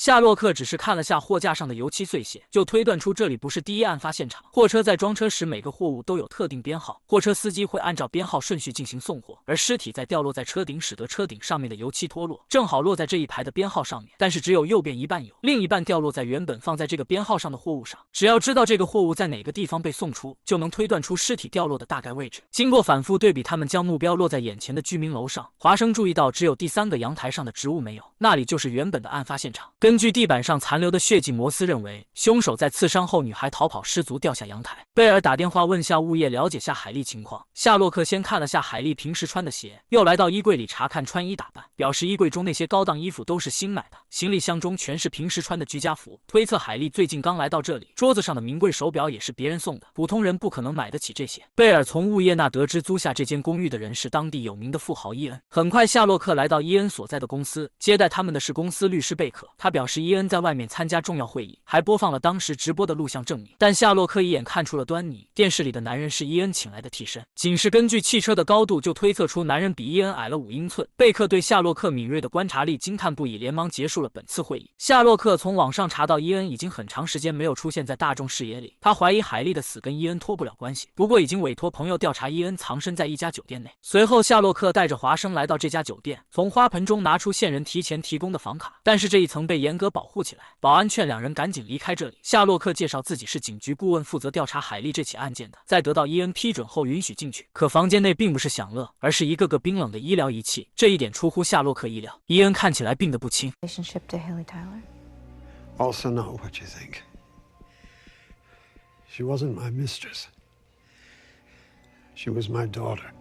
夏洛克只是看了下货架上的油漆碎屑，就推断出这里不是第一案发现场。货车在装车时，每个货物都有特定编号，货车司机会按照编号顺序进行送货，而尸体在掉落在车顶，使得车顶上面的油漆脱落，正好落在这一排的编号上面，但是只有右边一半有，另一半掉落在原本放在这个编号上的货物上。只要知道这个货物在哪个地方被送出，就能推断出尸体掉落的大概位置。经过反复对比，他们将目标落在眼前的居民楼上。华生注意到只有第3个阳台上的植物没有，那里就是原本的案发现场。根据地板上残留的血迹，摩斯认为凶手在刺伤后女孩逃跑失足掉下阳台。贝尔打电话问下物业了解下海莉情况。夏洛克先看了下海莉平时穿的鞋，又来到衣柜里查看穿衣打扮，表示衣柜中那些高档衣服都是新买的，行李箱中全是平时穿的居家服，推测海莉最近刚来到这里。桌子上的名贵手表也是别人送的，普通人不可能买得起这些。贝尔从物业那得知租下这间公寓的人是当地有名的富豪伊恩。很快夏洛克来到伊恩所在的公司，接待他们的是公司律师贝克。他表示伊恩在外面参加重要会议，还播放了当时直播的录像证明。但夏洛克一眼看出了端倪，电视里的男人是伊恩请来的替身，仅是根据汽车的高度就推测出男人比伊恩矮了5英寸。贝克对夏洛克敏锐的观察力惊叹不已，连忙结束了本次会议。夏洛克从网上查到伊恩已经很长时间没有出现在大众视野里，他怀疑海莉的死跟伊恩脱不了关系，不过已经委托朋友调查伊恩藏身在一家酒店内。随后夏洛克带着华生来到这家酒店，从花盆中拿出线人提前提供的房卡，但是这一层被严格保护起来，保安劝两人赶紧离开这里。夏洛克介绍自己是警局顾问，负责调查海莉这起案件的，在得到伊恩批准后允许进去。可房间内并不是享乐，而是一个个冰冷的医疗仪器，这一点出乎夏洛克意料。伊恩看起来病得不轻。Also know what you think. She wasn't my mistress. She was my daughter.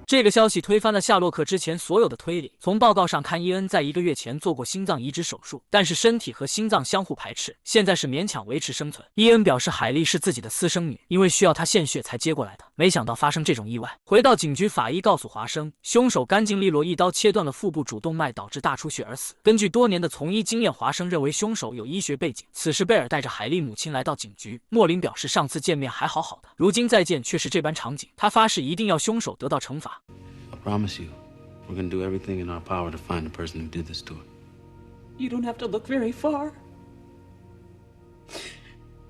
这个消息推翻了夏洛克之前所有的推理。从报告上看，伊恩在1个月前做过心脏移植手术，但是身体和心脏相互排斥，现在是勉强维持生存。伊恩表示海莉是自己的私生女，因为需要她献血才接过来的，没想到发生这种意外。回到警局，法医告诉华生，凶手干净利落，一刀切断了腹部主动脉，导致大出血而死。根据多年的从医经验，华生认为凶手有医学背景。此时贝尔带着海莉母亲来到警局，莫林表示上次见面还好好的，如今再见却是这般场景。他发誓一定要凶手得到惩罚。I promise you, we're going to do everything in our power to find the person who did this to her. You don't have to look very far.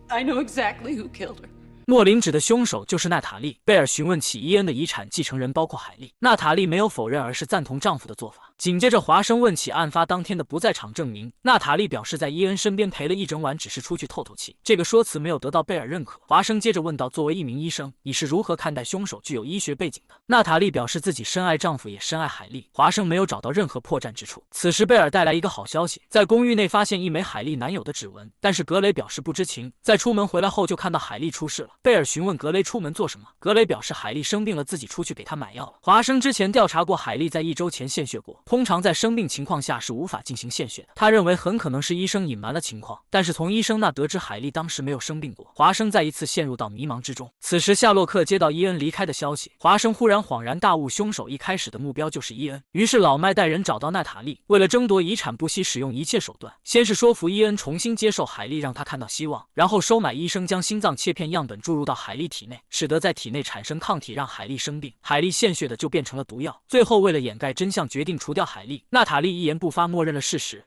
I know exactly who killed her. 莫林指的凶手就是娜塔莉。贝尔询问起伊恩的遗产继承人包括海莉，娜塔莉没有否认，而是赞同丈夫的做法。紧接着华生问起案发当天的不在场证明，娜塔莉表示在伊恩身边陪了一整晚，只是出去透透气。这个说辞没有得到贝尔认可。华生接着问道，作为一名医生，你是如何看待凶手具有医学背景的？娜塔莉表示自己深爱丈夫也深爱海莉。华生没有找到任何破绽之处。此时贝尔带来一个好消息，在公寓内发现一枚海莉男友的指纹，但是格雷表示不知情。在出门回来后就看到海莉出事了。贝尔询问格雷出门做什么，格雷表示海莉生病了，自己出去给她买药了。华生之前调查过，海莉在1周前献血过，通常在生病情况下是无法进行献血的。他认为很可能是医生隐瞒了情况，但是从医生那得知海莉当时没有生病过。华生再一次陷入到迷茫之中。此时夏洛克接到伊恩离开的消息，华生忽然恍然大悟，凶手一开始的目标就是伊恩。于是老麦带人找到娜塔莉，为了争夺遗产不惜使用一切手段，先是说服伊恩重新接受海莉，让他看到希望，然后收买医生将心脏切片样本注入到海莉体内，使得在体内产生抗体，让海莉生病。海莉献血的就变成了毒药。最后为了掩盖真相，决定除掉海莉。娜塔莉一言不发，默认了事实。